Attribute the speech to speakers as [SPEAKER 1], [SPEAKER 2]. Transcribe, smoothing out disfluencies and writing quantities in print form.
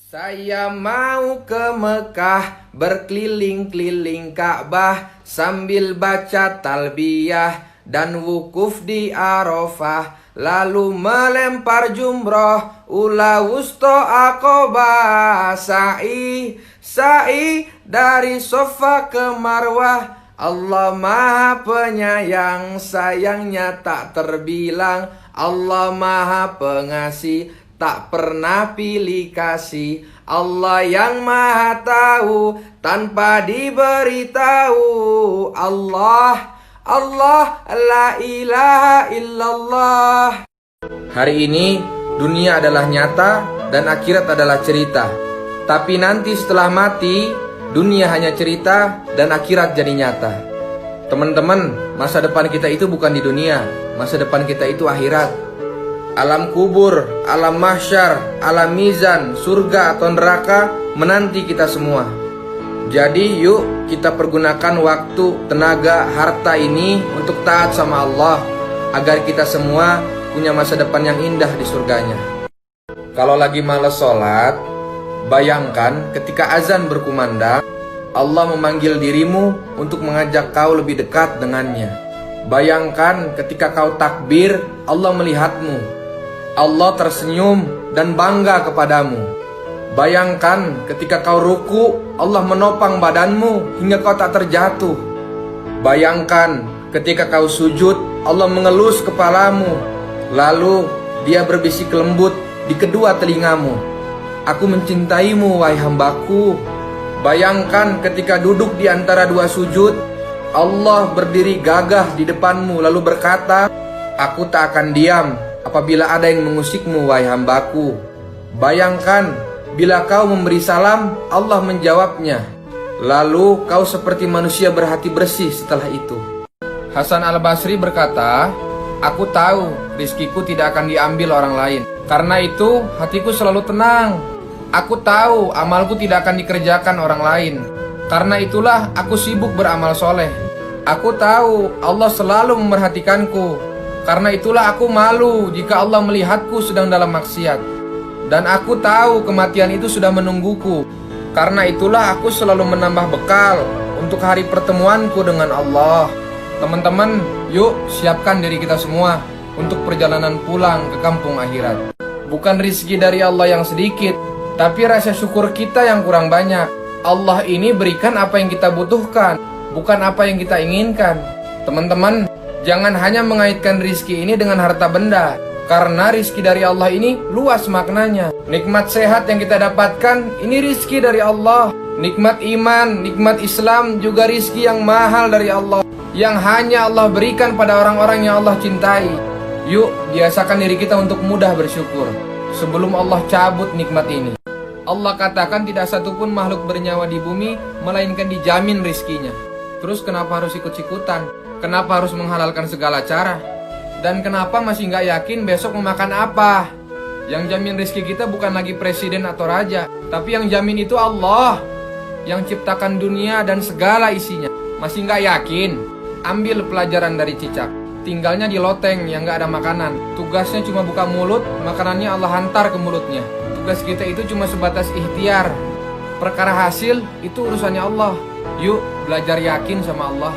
[SPEAKER 1] Saya mau ke Mekah, berkeliling-keliling Ka'bah, sambil baca talbiyah dan wukuf di Arafah, lalu melempar jumroh, ula wusta Aqobah, sa'i dari Sofa ke Marwah. Allah Maha Penyayang, sayangnya tak terbilang. Allah Maha Pengasih, tak pernah pilih kasih. Allah yang Maha Tahu, tanpa diberitahu. Allah, la ilaha illallah. Hari ini dunia adalah nyata dan akhirat adalah cerita. Tapi nanti setelah mati, dunia hanya cerita dan akhirat jadi nyata. Teman-teman, masa depan kita itu bukan di dunia, masa depan kita itu akhirat. Alam kubur, alam mahsyar, alam mizan, surga atau neraka menanti kita semua. Jadi yuk kita pergunakan waktu, tenaga, harta ini untuk taat sama Allah, agar kita semua punya masa depan yang indah di surganya. Kalau lagi malas sholat, bayangkan ketika azan berkumandang, Allah memanggil dirimu untuk mengajak kau lebih dekat dengannya. Bayangkan ketika kau takbir, Allah melihatmu. Allah tersenyum dan bangga kepadamu. Bayangkan ketika kau ruku, Allah menopang badanmu hingga kau tak terjatuh. Bayangkan ketika kau sujud, Allah mengelus kepalamu, lalu Dia berbisik lembut di kedua telingamu. Aku mencintaimu, wahai hambaku. Bayangkan ketika duduk di antara dua sujud, Allah berdiri gagah di depanmu lalu berkata, aku tak akan diam apabila ada yang mengusikmu, wahai hambaku. Bayangkan bila kau memberi salam, Allah menjawabnya. Lalu kau seperti manusia berhati bersih setelah itu. Hasan al-Basri berkata, aku tahu rizkiku tidak akan diambil orang lain. Karena itu hatiku selalu tenang. Aku tahu amalku tidak akan dikerjakan orang lain. Karena itulah aku sibuk beramal soleh. Aku tahu Allah selalu memerhatikanku. Karena itulah aku malu jika Allah melihatku sedang dalam maksiat. Dan aku tahu kematian itu sudah menungguku. Karena itulah aku selalu menambah bekal untuk hari pertemuanku dengan Allah. Teman-teman, yuk siapkan diri kita semua untuk perjalanan pulang ke kampung akhirat. Bukan rizki dari Allah yang sedikit, tapi rasa syukur kita yang kurang banyak. Allah ini berikan apa yang kita butuhkan, bukan apa yang kita inginkan. Teman-teman, jangan hanya mengaitkan rizki ini dengan harta benda, karena rizki dari Allah ini luas maknanya. Nikmat sehat yang kita dapatkan, ini rizki dari Allah. Nikmat iman, nikmat Islam juga rizki yang mahal dari Allah, yang hanya Allah berikan pada orang-orang yang Allah cintai. Yuk, biasakan diri kita untuk mudah bersyukur sebelum Allah cabut nikmat ini. Allah katakan tidak satupun makhluk bernyawa di bumi melainkan dijamin rizkinya. Terus kenapa harus ikut-ikutan? Kenapa harus menghalalkan segala cara? Dan kenapa masih nggak yakin besok mau makan apa? Yang jamin rizki kita bukan lagi presiden atau raja, tapi yang jamin itu Allah, yang ciptakan dunia dan segala isinya. Masih nggak yakin? Ambil pelajaran dari cicak. Tinggalnya di loteng yang nggak ada makanan. Tugasnya cuma buka mulut, makanannya Allah hantar ke mulutnya. Tugas kita itu cuma sebatas ikhtiar. Perkara hasil itu urusannya Allah. Yuk belajar yakin sama Allah.